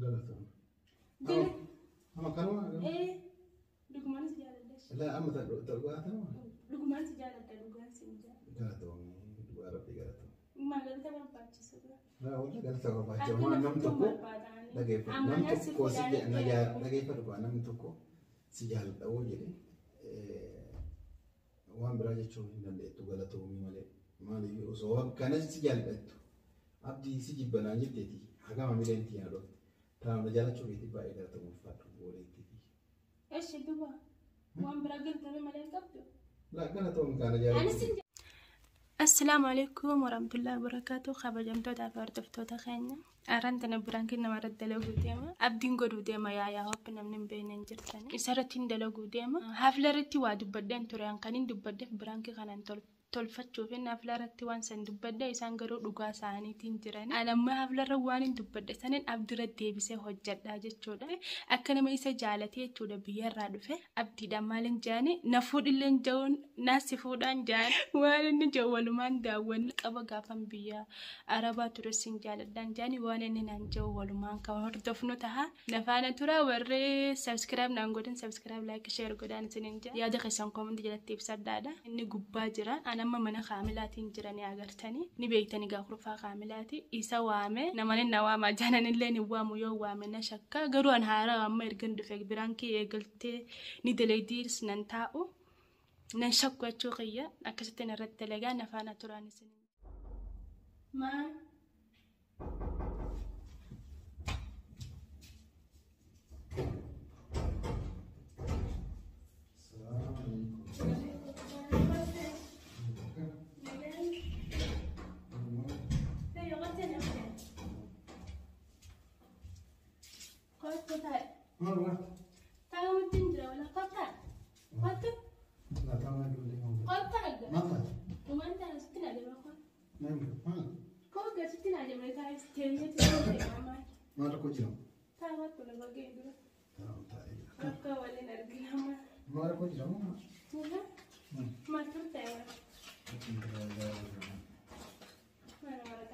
قالت أما كانوا إيه لقمان سجالة ليش؟ لا أما تلقاها تمام لقمان سجالة لقمان سجالة قالت ربي قالت ما قالت ما باتش سبلا لا والله قالت ربي ما نمتكو نمتكو سجل نجا فرقوا نمتكو سجال أول وان براجع شو هنا تقولته مي مالي وصواب كان سجال بيتو أبدي سجل بنانية تدي حاجة ما ميلين تيارو ترى رجال شو بيتي باي قالت مفاتو بولي تدي إيش دوا وان براجع تبي مالين كابتو لا قالت كان جال السلام عليكم ورحمة الله وبركاته. خبرجمتو تافرتفتو تخينا أرانتنا برانكنا مرد دلوقو ديما أبدين قدو ديما يا هوب نمنين بينن جرتاني إسارتين دلوقو ديما حفلة رتي وادو بدين توريان كانين دو بدين برانكي خانان tolfachuu fi naafla irratti waan san dubbadde isaan garuu dhugaa isaaniitiin jiran anamma hafla irra waan hin dubbadde sanin abdira deebisee hojjedhaa jechuudha akka nama isa jaalatee jechuudha biyyarraa dhufe abdiidhaan maalin jaani nafuudhilleen ja'uun naasifuudhaan jaani waan inni ja'u walumaan daawwanni qaba gaafan biyya arabaa turesin jaaladhaan jaani waan inni naan ja'u walumaan ka hordofnu taha nafaana tura warree subscribe naan godhan subscribe like share godhaan isinin jaa yaada keessan comment jalatti ibsadhaadha inni gubbaa jira nama mana kaamilaatiin jiranii agartanii ni beektanii gaafurfaa kaamilaati isa waame namani nawaama jaananillee ni waamu yoo waame na shakka garuu an haara amma ergan dhufe biraankii eegaltee ni deleediis nan taa'u nan shakku jechuu qiyya akkasitti irratti dalagaa nafaana turaan isin maa ما روحت تعالوا تنجرا ولا قطع قطع لا تعال نقول لهم قطع ما طلع وما انت ستين على ما نعم ما كوك ستين على ما كان تستني ما ركوا جنو تعالوا كنا بقى يدور ركوا ولا نرجع ما ركوا جنو ما ترتاح ما نورك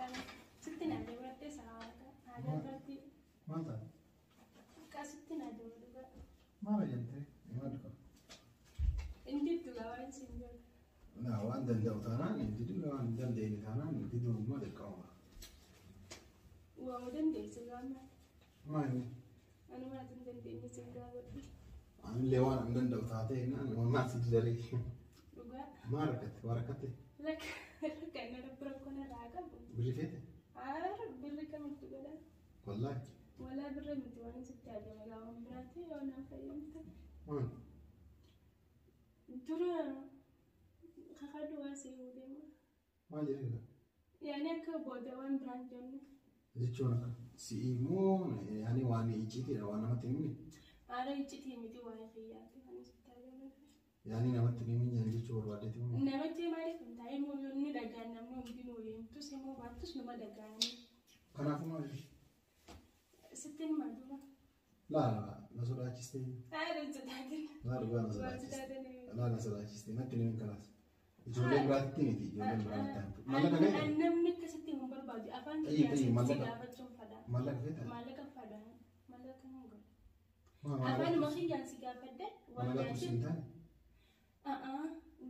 ستين على ما تسعة هذا برتي ما طلع ستين على ما ما رجعت ما ركوا انت تلاوين سنجر لا وان دل ثانان جديد لو ان دل دين ثانان جديد ما دكوا ومدن دي سلامة ما هي أنا ما تندن دي سلامة أنا اللي وان عندن دل ثاتين أنا ما سجدري لقى ما ركت وركتي لك أنا ربنا راقب بريفته عارف بريك من تقوله والله ولا بري من تواني ستة ولا مراتي وأنا فهمت ما ترى خدوا سيودي ما جري يعني كبودة وان برانجون جيتشونا سيمو يعني واني يجيتي وانا ما تنمي أنا يجيتي ميتي واي خياتي أنا ستة يعني نما تنمي يعني جيتشور وادتي مو نما تيماري كنت هاي مو يوني دعانا مو بينو يم تسمو باتوس نما دعانا كنا فما ستين ما دوما لا نزول أجستي أنا زدادين لا ربنا نزول أجستي لا نزول أجستي ما تنمي كلاس جولين برات تيمتي جولين برات تام مالك كذا أنا منك كستي هم بربادي أفان أي مالك فدا مالك فدا مالك فدا مالك نقول أفان ما خي جانسي كافدا مالك بسنتان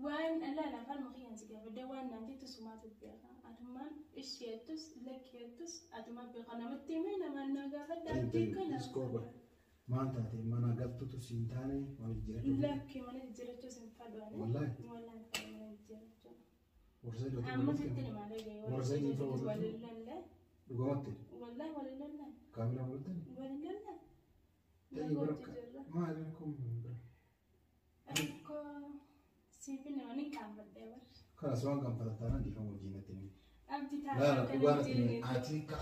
وان لا أفان ما خي جانسي كافدا وان نانتي تسمع تبيها أتمان إيش يتوس لك يتوس أتمان بيقنا متيمين أما نجافدا تيكنا ما أنت هتي ما أنا قلت تسنتاني ما بيجري لا كمان الجرتو سنفدوا والله ورزيد أما ستين ما لقي ورزيد ولا لا رقمتي والله ولا لا كاملة ولدني ولا لا طيب بركة ما عليكم أكو سيفنا وني كامل ديور خلاص وان كم فتانا دي كم وجينتني أبدي لا لا رقمتي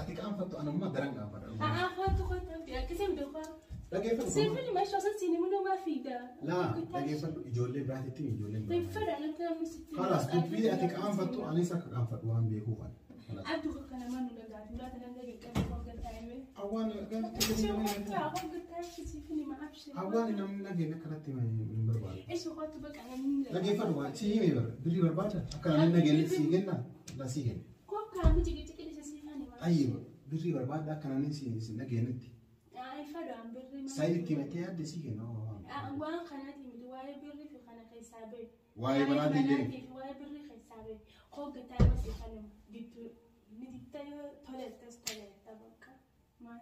أتيك أم فتو أنا ما درن كم فتانا خاطر كسم دخل لا كيف سيفني ما شو أصلا سيني منو ما في ده لا كيف يجولي بعد تيجي يجولي طيب فرق أنا كلام ستين خلاص تبي أتيك أم فتو أنا ساك أم فتو وان بيكون خلاص أبدو كنا ما نلقى ولا تنلقى كم فوق التايم أوان كان سيفني ما أبشر أوان نم نجي نكرتي من برباد إيش وقت بقى أنا من لا كيف أروح سيجي ميبر بري برباد أكان نجي سيجينا لا سيجي كم كلام تيجي تيجي سيفني ما أيوة بري برباد ده كان نسي نجي نتي fado an birri Sayyidti mete adde si kenna waan kanati miti waa'ee birri fi kana keessaa bee waa'ee banaati illee fi waa'ee birri keessaa bee hoggataa masi kanuma bittu miditta yoo tolettes toletta bakka maal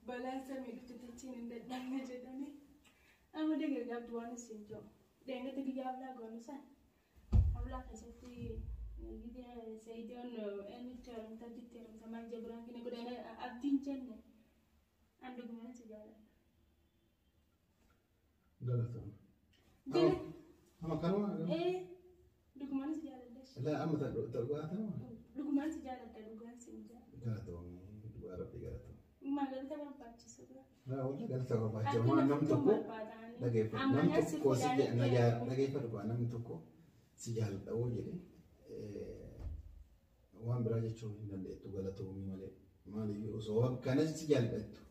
balaan samii dhufte tachiin hin dadhabne jedhanii amma deeggargaabdu waan isin jiru deengatti guyyaa ablaa goonu san ablaa keessatti gidee sayidoon eenyutti heerumta jitti heerumta maal jabiraan kine godhane abdiin jenne an dhugumaan si jaalladha. Galatama. Ama kanuma dhugumaan si jaalladha. La amma dhugaatama. Dhugumaan si jaalladha dhugumaan si jaalladha. Galatama dhugaa rabbi galatama. Magaalota barbaachisu. Wanta galatama barbaachisu waan namni tokko dhageeffatu namni tokko si dhageeffatu namni tokko si jaalladha woo jedhee waan biraa jechuun hin dandeettu galatoomii malee maaliif osoo akkanas si jaallattu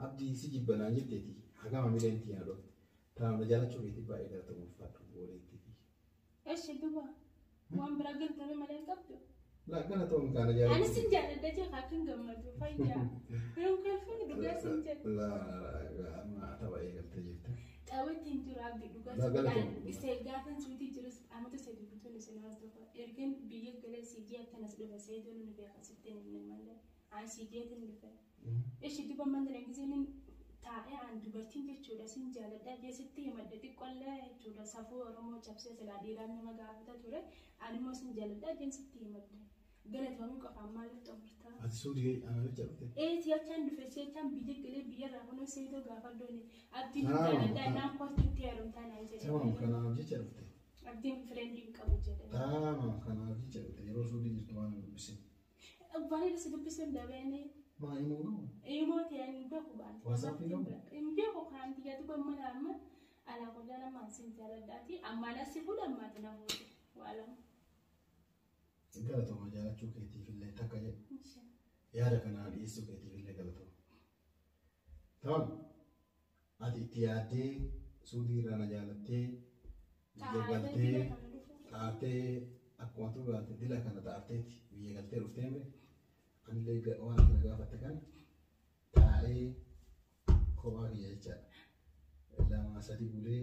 abdii si jibbanaan jetteeti hagama mileentii yaa dhofte taa'amna jaalachuu keetii baay'ee galatamuuf faatu booleettii. Eshi duba waan biraa galtame malee qabdu. La galatoomii kana jaalladhu. Ani si jaalladha jee haakin gammadu fayyaa. Yeroo kalfuun dhugaa sin jedhu. La amma tapha eegalte jirta. Qaawwatiin jiru abdii dhugaa isa gaafan suutii jirus amata sadii bituun isin haas tokko ergen biyya galee siijii akkanas dhufa seedoon nu beeka sitteen hin malee aan siijeetiin dhufe. Eshi duba mandana giseen taa'ee aan dubartiin jechuudha sin jaalladha jeesitti himadha xiqqollee jechuudha safuu Oromoo cabsee silaa dhiiraan nama gaafata ture animmoo sin jaalladha jeesitti himadha. Galatoomii qofaan maaliif xumurtaa? Ati suudii ana jaalladhe. Siyachaan dhufe siyachaan biyya galee biyyarraa kunoo seetoo gaafaddooni abdiin jaalladha naan koostutti heerumtaa naan jedhe. Tamam kanaaf jecha dhufte. Abdiin fireendiin qabu jedhe. Tamam kanaaf jecha dhufte yeroo suudii jirtu waan dubbise. Abbaan irra si dubbisuun dabeene. Maa immoo gahu? Immoo ta'an hin beeku baate. Waasaapii gahu? Hin beeku kan tiyyatu gammada amma alaa qolaa lamaan sin jaalladhaati ammaan asi fuudhammaati na fuudhe waa lama. Galatoma jaalachuu keetiif illee takka jedhe yaada kanaa dhiyeessuu keetiif illee galatoma. Tamam ati itti yaaddee suudii irraa na jaalattee biyya galtee xaartee akkuma tubaate dila kana xaarteetti biyya galtee dhuftee mire anillee waan kana gaafatte kana taa'ee kophaa kiyya jechaadha lama sadi bulee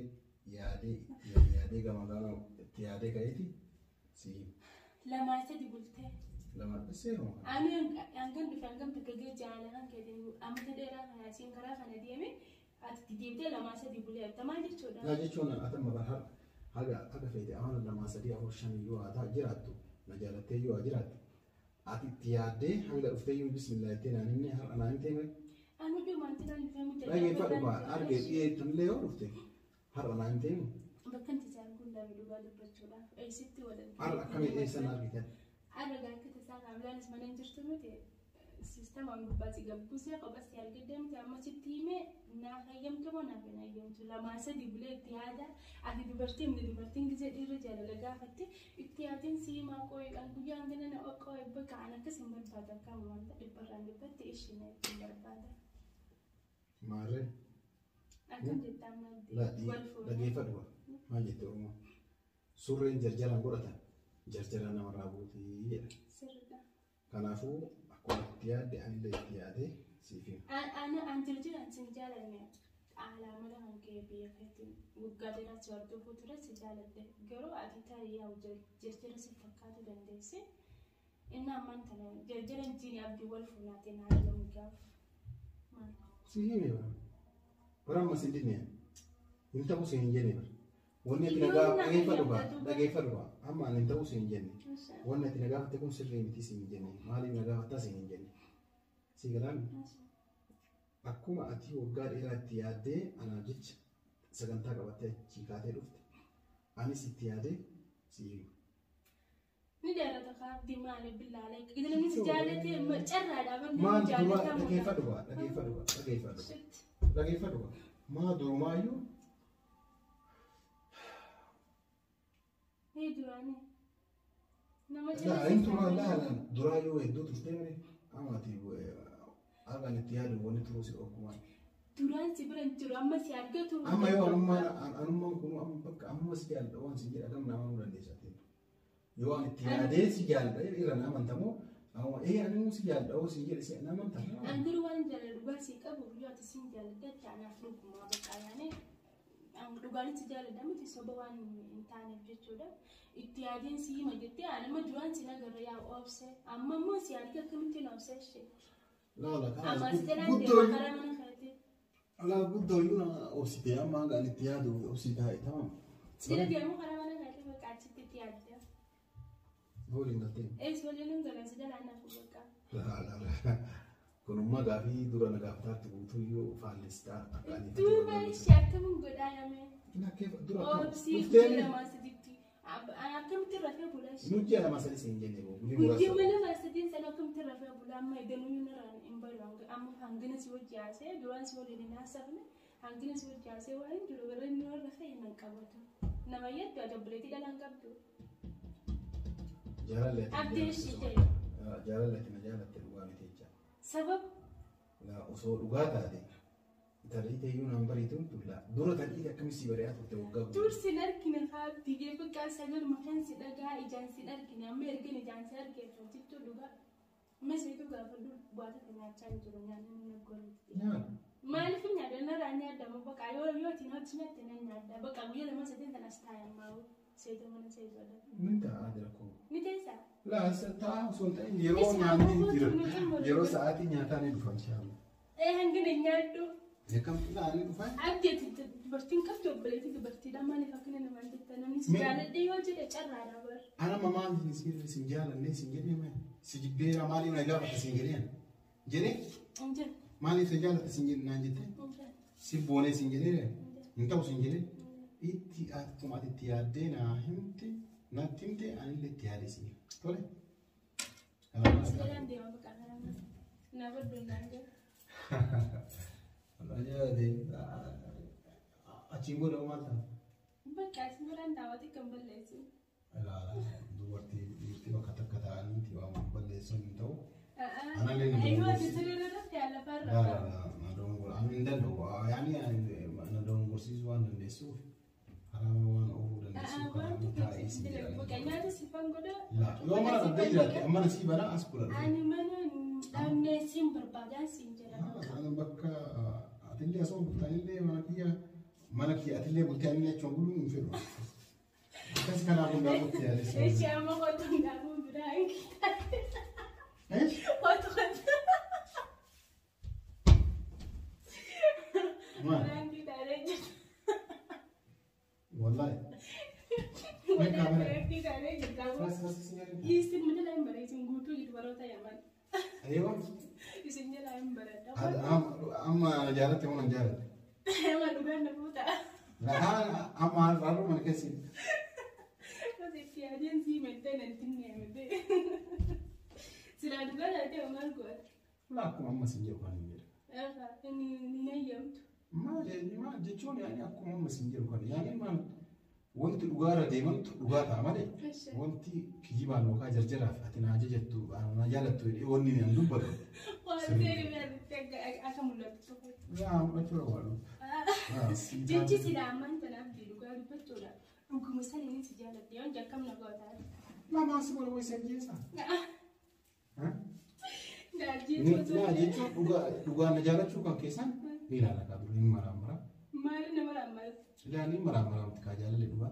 yaadee gama gama itti yaadee ka'eeti si. Lama sadi bultee. Lama seeruma. Ani hangan dhufe hangam taggagee jaalallaan keetiin amata dheeraa kana siin karaa kana deeme ati deemtee lama sadi bulee maal jechuudha. Yaa jechuun atama bara haga feete amana lama sadi afur shan yoo haa jiraattu na jaalattee yoo jiraattu ati itti yaaddee hanga dhuftee yoo bismillah itti naan inni har'a naan ta'e. Ani dhumaan tiraan dhufee mucaa. Dhageeffadhu baa argee dhiyeettanillee yoo dhufte har'a naan ta'e. Bakka itti isaan kun damee dhugaa dubbachuudhaaf eessitti wadantii. Har'a akkamii eessan argitan? Har'a gaakkita isaa kaamilaanis mana hin jirtu miti siisteemaan gubbaatti gabbusee qophatti argaddamte amma sitti himee naaf hayyamtu moo naaf hin hayyamtu lamaa sadi bulee itti yaada ati dubartiin gisee dhiirri jaalala gaafatte itti yaadin siimaa qooyidhaan guyyaan gana na oqqoo bakka an akkas hin barbaada akkam wanta dhibbarraan dhibbatti ishina ittiin barbaada. Maarree? Akkam jettaan maal dhageeffadhu maal jette Oromoo surreen jarjaraan godhatan jarjara namarraa buutii jedha. Sirriidha. Kanaafuu akkuma itti yaadde anillee itti yaadee siif hima. An jirjiraan sin jaalanne alaamala kan kee biyya keetti waggaa dheeraa si hordofuu ture si jaaladde garuu ati taa'ee yaa jarjara si fakkaatu dandeesse inni ammaan tana jarjara jiini abdii wal fuunaatee naa jedhamu gaaf maal. Si hime bara ammas hin dinne hin ta'u si hin jenne bara. Wanni ati nagaa dhageeffadhu baa amma hin ta'u si hin jenne. Wanni ati nagaa fatte kun sirrii miti si hin jenne maaliif nagaa fattaa si hin jenne. Si galaan akkuma ati waggaa dheeraa itti yaaddee anaaf jecha sagantaa qabattee achii kaatee dhufte anis itti yaadee si hima. Ni jaallata kaabdii maaliif billaalee giddu namni si jaallatee carraadhaa banni maal duraa dhageeffadhu baa maa durumaayyuu. Hei duraanii. Duraa yoo hedduu turtee malee amati argaan itti yaadu wanni turuu si dhokkumaan. Duraan si biran jiru amma si argatu. Amma yoo anummaan kun bakka amma si jaalladha waan si jedha kam nama nu dandeessa. Yoo an itti yaadee si jaalladha irra na amantamoo أو إيه أنا مو سجال أو سجل سي أنا ما أنت عندي روان جل بس يكبر بيجوا تسجل ده يعني أفلوكم ما بقى يعني دوغاني تجال دم تسوبوان إنتان بجتودا إتيادين سي ما جتة أنا ما جوان سينا غريا أوفسه أما مو سياري كمتين أوفسه شيء لا أما سيدنا دي مكرا من خاتي لا بده يونا أوسيتي أما قال إتياد أوسيتي هاي تمام سيدنا دي مكرا من خاتي بقى تتياد ده هو اللي نتين إيه سؤالي نقول سيدنا أنا فوقك لا كنوا ما قافي دورنا قافتار تقولوا فالستا أكاني دوما شاكا من قدايا مين لا كيف دورنا أو بسيف ما سديتي أنا كم ترى بولاش نجي على مسألة سنجني كنتي ولا ما سدين سنة كم ترى بولا ما يدنو ينران إمبارح أم هنجنا سوى جاسة دوران سوى لنا سبنا هنجنا سوى جاسة وين جلو غيرن نور رفعي نكابته نما يد جبرتي دلنا كابتو جارلة أبديش شيء جارلة نجارة تلوان تيجا سبب لا أصول وقاتا دي ترى تيجون أمباريتون تلا دورة تلقي كم سيبريات وتوقف تور سينار كنا خاب تيجي بكا سجل مكان سيداga إجان سينار كنا أمريكا إجان سينار كيف تيجي تلوغا ما سيدو غافلو بعد كنا تاني تلوغا نقول ما نفي نادى نراني هذا ما بقى يو تينا تينا تينا نادى بقى ويا لما سيدنا تناستايا ما سيدو من سيدو هذا من تعادلكم نتيسا لا ستا سلطان يرون عندي يرون ساعتي نياتاني دفن شام إيه هنجنا نيادو كم لا أنا دفن أبدي تبرتين كفتو بليتي تبرتي لما نفكرنا نما نتنا نسجل دي وجه أشرنا نبر أنا ماما نسير سنجال الناس سنجالي ما سجبير مالي ونجابة سنجالين جري أنجل مالي سجالة سنجال نانجتة سيبوني سنجالين نتاو سنجالين إتي أتكم أتيادين أهمتي نتيمتي أنا اللي تياري سنجال طولي سلام دي ما بقى نبر دونانجل أنا جادي أشيمو لو مالتا بقى سمران دعوتي كمبل لسه لا دورتي بكتك كتاني تيوا مقبل لسه نتاو أنا أيوة تسير رفع على فرق لا ما دون أنا من دلو يعني أنا دون قرصي زوان النسوف حرام وان أوه النسوف كلام تايس بكينا تسيفان قدا لا لو ما رديت أما نسيب أنا أسكر أنا ما نسيم بربادان سينجرا أنا بكا أتلي أصلا بتاني ما نكيا أتلي بتاني تشوفون من فيلم بس كان أقول لهم بتاني إيش يا ما قلت لهم برايك إيش واتخذ ما والله ما كاميرا بس يستن من الأمبر يسنقطوا يدوروا تيمان أيوة يسنجل الأمبر أما جارتي وأنا جارت ما نقول نفوتا لا أما رارو من كسي بس إتيادين سي متين الدنيا متين سلام نقول هذا ما نقول لا أكون أما سنجل كان إني نيمت ما جتشون يعني أكون أما سنجل كان يعني ما وانت لغارة ديمان لغارة عملي وانت كجيبان وكا جرجرة فاتنا ججتو أنا جالتو وني من دبر وأنا أكمل لا ما شو والله جيتي سلام أنت نبدي لغارة بتولا ممكن مسألة نسي جالت يوم جا كم نقطة ما أسمع لو يسجل صح ها لا جيتو لغارة جالت شو كان كيسان ميلا لا كابر مرة لا ني مرة متكاجل اللي دوا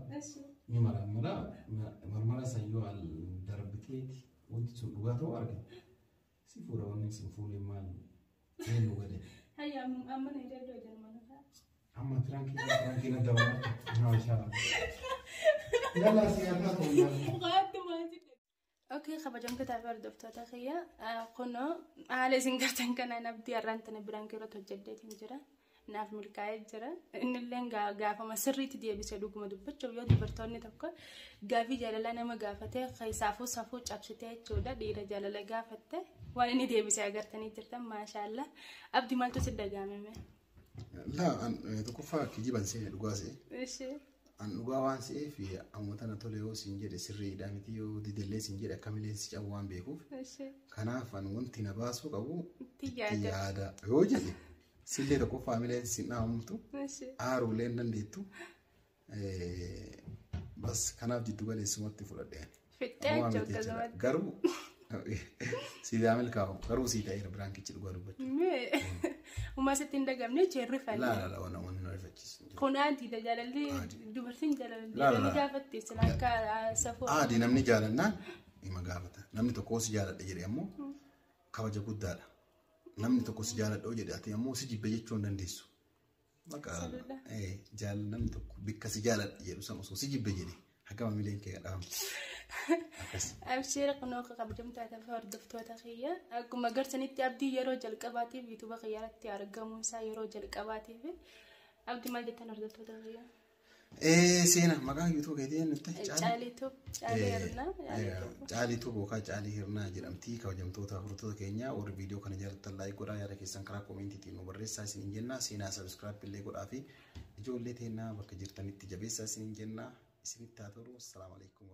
ني مرة سيو على دربتي وانت تسوق توارك سيفورا وني سيفولي مال وين وغدي هيا أما نيجي دوجن منك أما ترانكي ندور ما شاء الله لا سيادة اوكي خبجان كتابر دفتر خيا قنو على سنجرتن كان نبدي أرانتنا برانكيرو تجدد نجرا ناف ملكاية جرا إن اللين قافة ما سري تدي بيسلوك ما دبتش ويا دبرتوني تبقى قافي جلالنا ما قافته خي صافو أبشته جودا ديرة جلالة قافته وانا ندي بيساقرتني جرتا ما شاء الله أبدي مالتو سد قامي لا أنا تكفى كجيبان سي لقاسي إيش أن لقاوان سي في أموتنا توليو سنجر سري دامتيو ديدلي سنجر كاملين سجوان بيكوف إيش كناف أن وانتي نباسو قبو تيادا يوجد سيلي تكو فاميلي سينا أمتو آرو لين ننديتو بس كناف جدو غالي سموتي فلدين فتاة جوتا زوات غرو Sidaa milkaa'u garuu sii ta'eera biraan kichi dhugaa dubbachuu. Uumaa sitti hin dagamne jeerri fanne. Laala waan na rifachiisu. Kun aadiidha jaalalli dubartiin jaalalli gaafatte sila akka safuu. Aadii namni jaalannaan ima gaafata. Namni tokko si jaaladha jedhee ammoo kabaja guddaadha. Namni tokko si jaaladha jedhee ati ammoo si jibbe jechuu hin dandeessu. Maka namni tokko bikka si jaaladha jedhu san osoo si jibbe jedhee akka maamileen kee gadhaamu. Abshira kunoo kabajamtaa tafa hordoftoota kiyya akkuma agartanitti abdii yeroo jalqabaatiif yuutuuba kiyyaatti argamuun isaa yeroo jalqabaatiif abdii maal jettan hordoftoota kiyya? Seena maqaan yuutuuba keetii nutti Caalii bookaa Caalii Hirnaa jedhamti kabajamtoota hordoftoota keenya warri viidiyoo kana jaallattan laayik godhaa yaada keessan karaa koomentiitiin nu barreessaa isiniin jenna seenaa sabiskiraayib illee godhaa fi ijoollee teennaa bakka jirtanitti jabeessaa isiniin jenna isinitti haa ta'u. Assalaamu alaikum.